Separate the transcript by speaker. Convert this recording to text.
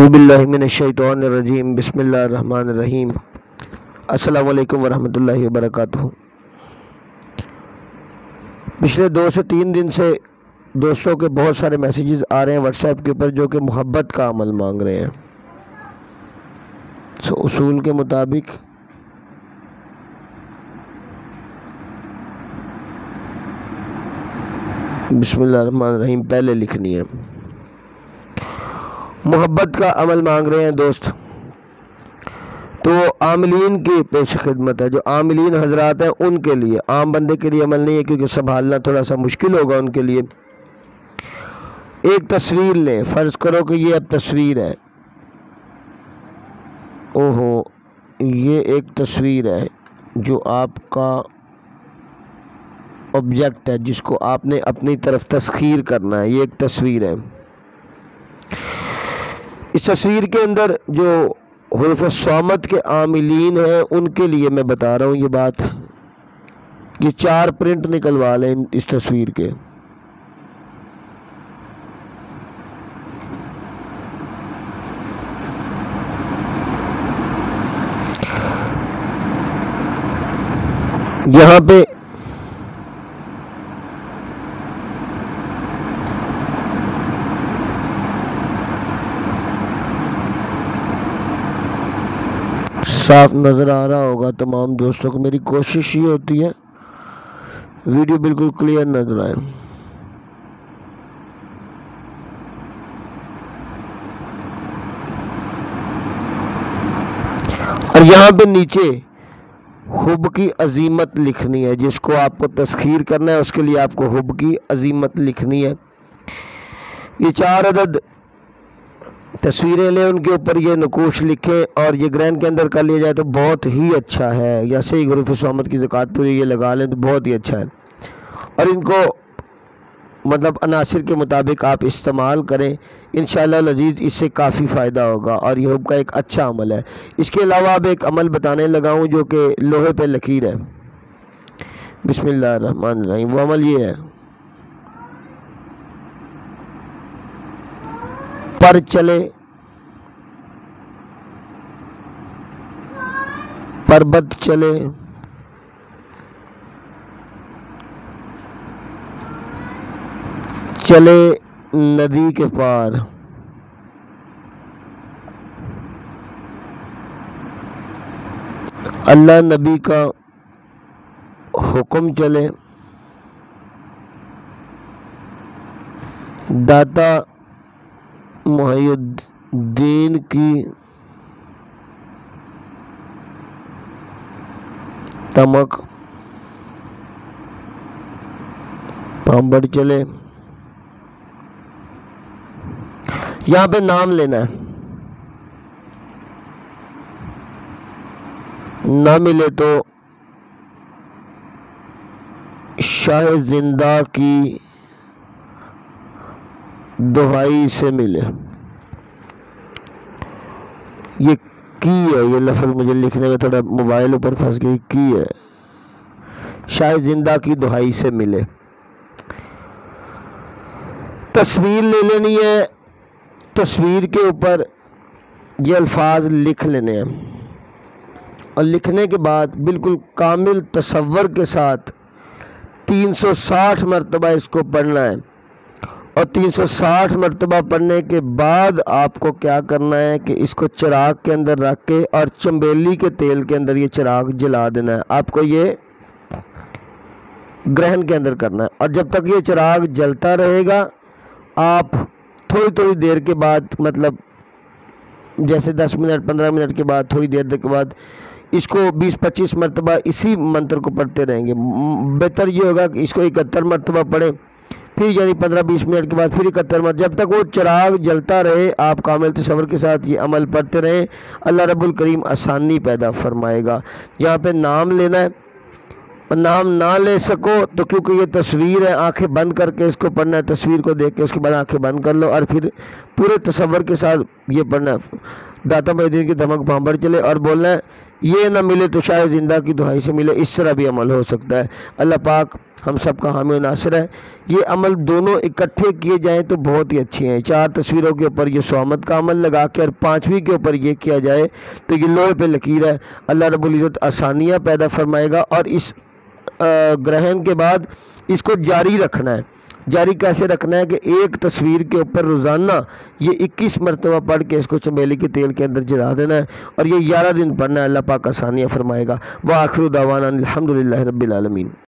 Speaker 1: اعوذ باللہ من الشیطان الرجیم بسم اللہ الرحمن الرحیم السلام علیکم ورحمۃ اللہ وبرکاتہ۔ پچھلے 2 سے 3 دن سے دوستوں کے بہت سارے میسیجز آ رہے ہیں واٹس ایپ کے اوپر جو کہ محبت کا عمل مانگ رہے ہیں۔ اصول کے مطابق بسم اللہ الرحمن الرحیم پہلے لکھنی ہے۔ محبت کا عمل مانگ رہے ہیں دوست، تو عاملین کی پیش خدمت ہے۔ جو عاملین حضرات ہیں ان کے لیے، عام بندے کے لیے عمل نہیں ہے کیونکہ سنبھالنا تھوڑا سا مشکل ہوگا ان کے لیے۔ ایک تصویر لیں، فرض کرو کہ یہ اب تصویر ہے، اوہو یہ ایک تصویر ہے جو آپ کا آبجیکٹ ہے جس کو آپ نے اپنی طرف تسخیر کرنا ہے۔ یہ ایک تصویر ہے۔ اس تصویر کے اندر جو حروف صامت کے عاملین ہیں ان کے لیے میں بتا رہا ہوں یہ بات۔ یہ 4 پرنٹ نکلوا لیں اس تصویر کے۔ یہاں پہ صاف نظر آ رہا ہوگا تمام دوستوں کو۔ میری کوشش یہ ہوتی ہے ویڈیو بالکل کلیئر نظر آئے۔ اور یہاں پہ نیچے حب کی عظیمت لکھنی ہے، جس کو آپ کو تسخیر کرنا ہے اس کے لیے آپ کو حب کی عظیمت لکھنی ہے۔ یہ 4 عدد تصویریں لیں، ان کے اوپر یہ نقوش لکھیں اور یہ گرین کے اندر کر لیا جائے تو بہت ہی اچھا ہے۔ یا صحیح حروف صامت کی زکوٰۃ پوری یہ لگا لیں تو بہت ہی اچھا ہے، اور ان کو مطلب عناصر کے مطابق آپ استعمال کریں، انشاءاللہ العزیز اس سے کافی فائدہ ہوگا، اور یہ حب کا ایک اچھا عمل ہے۔ اس کے علاوہ اب ایک عمل بتانے لگا ہوں جو کہ لوہے پہ لکیر ہے۔ بسم اللہ الرحمن الرحیم۔ وہ عمل یہ ہے، پر چلے پربت چلے چلے ندی کے پار، اللہ نبی کا حکم چلے، داتا محی الدین کی تمک پامبڑ چلے۔ یہاں پہ نام لینا ہے، نہ ملے تو شاہ زندہ کی دہائی سے ملے۔ یہ کی ہے، یہ لفظ مجھے لکھنے میں تھوڑا موبائل اوپر پھنس گئی، کی ہے، شاہ زندہ کی دہائی سے ملے۔ تصویر لے لینی ہے، تصویر کے اوپر یہ الفاظ لکھ لینے ہیں، اور لکھنے کے بعد بالکل کامل تصور کے ساتھ 360 مرتبہ اس کو پڑھنا ہے، اور 360 مرتبہ پڑھنے کے بعد آپ کو کیا کرنا ہے کہ اس کو چراغ کے اندر رکھ کے اور چنبیلی کے تیل کے اندر یہ چراغ جلا دینا ہے۔ آپ کو یہ گرہن کے اندر کرنا ہے، اور جب تک یہ چراغ جلتا رہے گا آپ تھوڑی دیر کے بعد، مطلب جیسے 10 منٹ 15 منٹ کے بعد، تھوڑی دیر کے بعد اس کو 20-25 مرتبہ اسی منتر کو پڑھتے رہیں گے۔ بہتر یہ ہوگا کہ اس کو 71 مرتبہ پڑھیں، پھر یعنی 15-20 منٹ کے بعد پھر 71 مرتبہ، جب تک وہ چراغ جلتا رہے آپ کامل تصور کے ساتھ یہ عمل پڑھتے رہیں۔ اللہ رب الکریم آسانی پیدا فرمائے گا۔ یہاں پہ نام لینا ہے، اور نام نہ لے سکو تو کیونکہ یہ تصویر ہے آنکھیں بند کر کے اس کو پڑھنا ہے، تصویر کو دیکھ کے اس کے بعد آنکھیں بند کر لو اور پھر پورے تصور کے ساتھ یہ پڑھنا ہے۔ داتا محی الدین کی دمک پامبڑ چلے، اور بولنا ہے یہ نہ ملے تو شاید زندہ کی دہائی سے ملے، اس طرح بھی عمل ہو سکتا ہے۔ اللہ پاک ہم سب کا حامی و ناصر ہے۔ یہ عمل دونوں اکٹھے کیے جائیں تو بہت ہی اچھے ہیں۔ 4 تصویروں کے اوپر یہ سوامت کا عمل لگا کے اور 5ویں کے اوپر یہ کیا جائے تو یہ لوہے پہ لکیر ہے۔ اللہ رب العزت آسانیاں پیدا فرمائے گا، اور اس گرہن کے بعد اس کو جاری رکھنا ہے۔ جاری کیسے رکھنا ہے کہ ایک تصویر کے اوپر روزانہ یہ 21 مرتبہ پڑھ کے اس کو چمیلی کے تیل کے اندر جلا دینا ہے، اور یہ 11 دن پڑھنا ہے۔ اللہ پاک آسانیاں فرمائے گا۔ وآخر دعوانا الحمدللہ رب العالمین۔